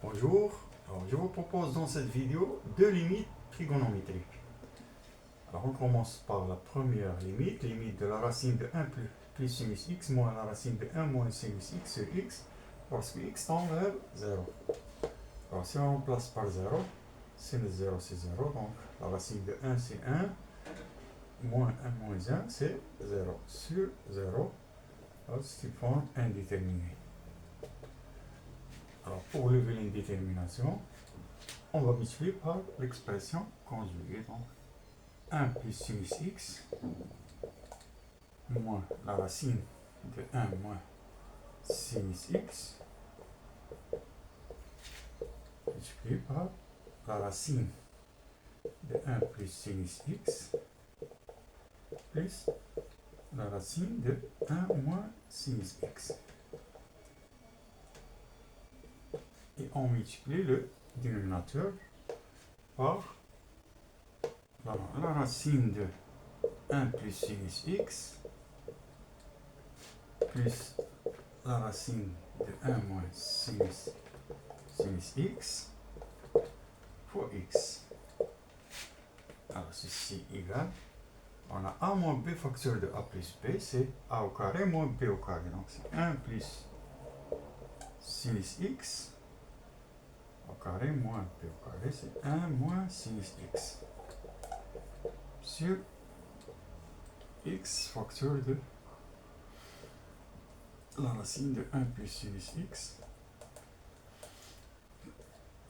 Bonjour, alors je vous propose dans cette vidéo deux limites trigonométriques. Alors on commence par la première limite, limite de la racine de 1 plus sinus x moins la racine de 1 moins sinus x sur x, lorsque x tend vers 0. Alors si on remplace par 0, sinus 0 c'est 0, donc la racine de 1 c'est 1, moins 1 moins 1 c'est 0 sur 0, c'est une forme indéterminée. Alors pour lever l'indétermination, on va multiplier par l'expression conjuguée. Donc 1 plus sinus x moins la racine de 1 moins sinus x multiplié par la racine de 1 plus sinus x plus la racine de 1 moins sinus x. Et on multiplie le dénominateur par la racine de 1 plus sinus x plus la racine de 1 moins sinus x fois x. Alors ceci égale, on a a moins b facteur de a plus b, c'est a au carré moins b au carré. Donc c'est 1 plus sinus x au carré moins b au carré, c'est 1 moins sinus x sur x facteur de la racine de 1 plus sinus x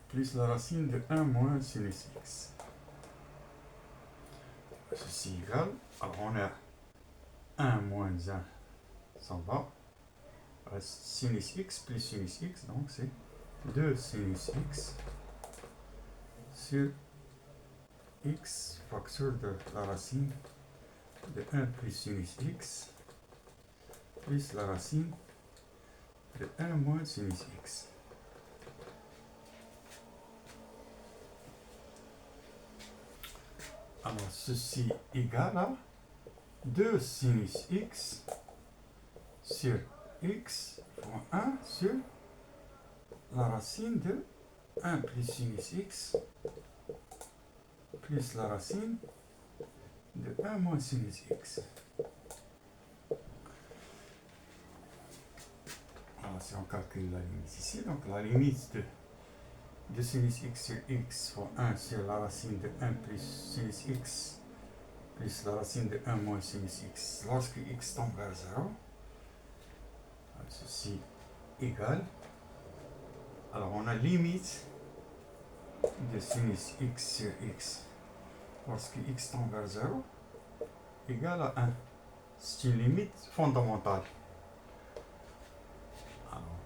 plus la racine de 1 moins sinus x. Ceci égale, alors on a 1 moins 1 s'en va, sinus x plus sinus x, donc c'est 2 sinus x sur x facteur de la racine de 1 plus sinus x plus la racine de 1 moins sinus x. Alors ceci égale à 2 sinus x sur x fois 1 sur la racine de 1 plus sinus x plus la racine de 1 moins sinus x. Alors si on calcule la limite ici, donc la limite de sinus x sur x fois 1 sur la racine de 1 plus sinus x plus la racine de 1 moins sinus x lorsque x tend vers 0, ceci égale, alors on a limite de sinus x sur x lorsque x tend vers 0 égale à 1. C'est une limite fondamentale. Alors,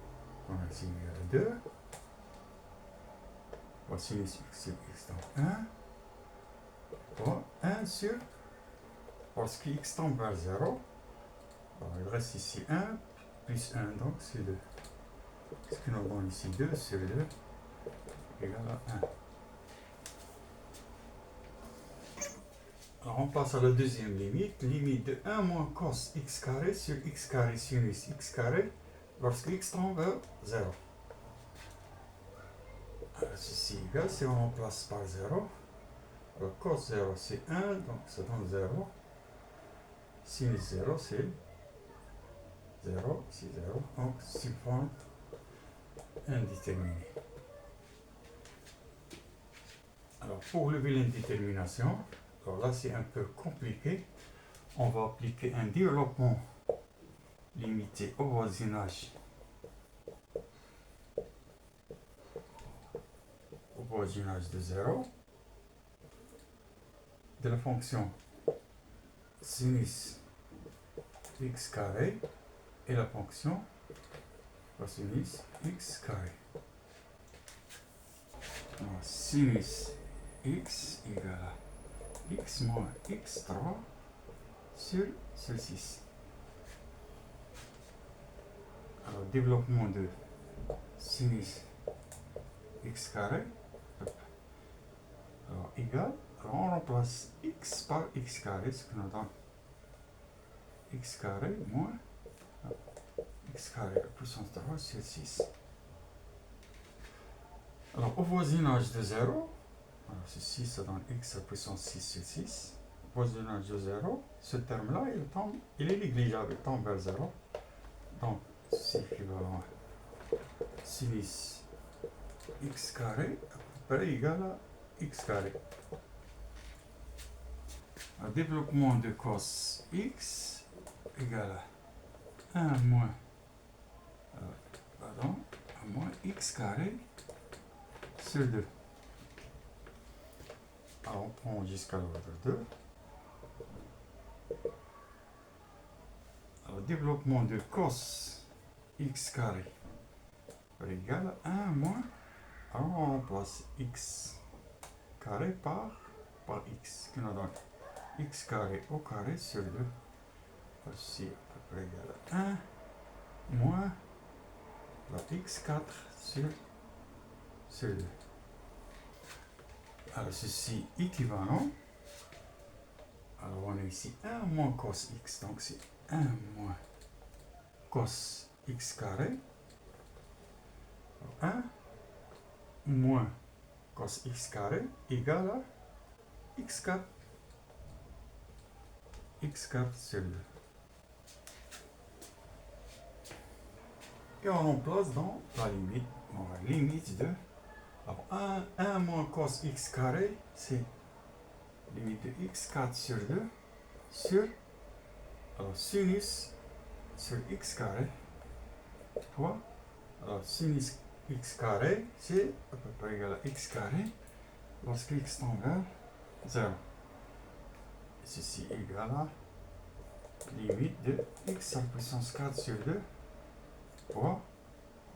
on a ici 2. Voici sinus x sur x, donc 1. Bon, 1 sur, lorsque x tend vers 0, alors il reste ici 1 plus 1, donc c'est 2. Ce qui nous donne ici 2 sur 2 égale à 1. Alors on passe à la deuxième limite, limite de 1 moins cos x carré sur x carré sinus x carré lorsque x tend vers 0. Alors ceci égale, si on remplace par 0, alors cos 0 c'est 1, donc ça donne 0. Sinus 0 c'est 0, c'est 0, donc c'est forme indéterminée. Alors pour lever l'indétermination, alors là c'est un peu compliqué, on va appliquer un développement limité au voisinage de 0 de la fonction sinus x carré et la fonction cosinus x carré. Alors, sinus x égale à x moins x3 sur 6. Alors, développement de sinus x carré, alors égal, alors on remplace x par x carré, ce qui nous donne x carré moins x carré puissance 3 sur 6. Alors, au voisinage de 0, alors ceci, ça donne x à la puissance 6 sur 6. Voisinage de 0, ce terme-là, il est négligeable, il tombe vers 0. Donc, c'est équivalent à sinus x carré à peu près égal à x carré. Un développement de cos x égale à 1 moins, x carré sur 2. Alors on prend jusqu'à l'ordre 2. Alors développement de cos x carré égale à 1 moins, alors on remplace x carré par x, qui nous donne x carré au carré sur 2. Ceci à peu près égal à 1 moins la x4 sur 2. Alors ceci équivalent. Alors on a ici 1 moins cos x, donc c'est 1 moins cos x carré. 1 moins cos x carré égale à x4. x4 sur 2. Et on remplace dans la limite. On va limite de. Alors 1 moins cos x carré, c'est limite de x4 sur 2 sur sinus sur x carré fois, alors sinus x carré, c'est à peu près égal à x carré lorsque x tend vers 0. Ceci égale à limite de x à la puissance 4 sur 2 fois,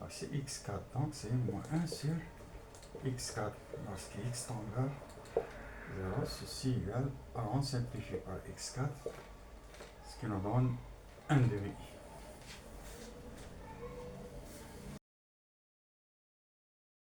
c'est x4, donc c'est moins 1 sur x4 lorsque x tend vers 0. Ceci égale, alors on simplifie par x4, ce qui nous donne 1 demi.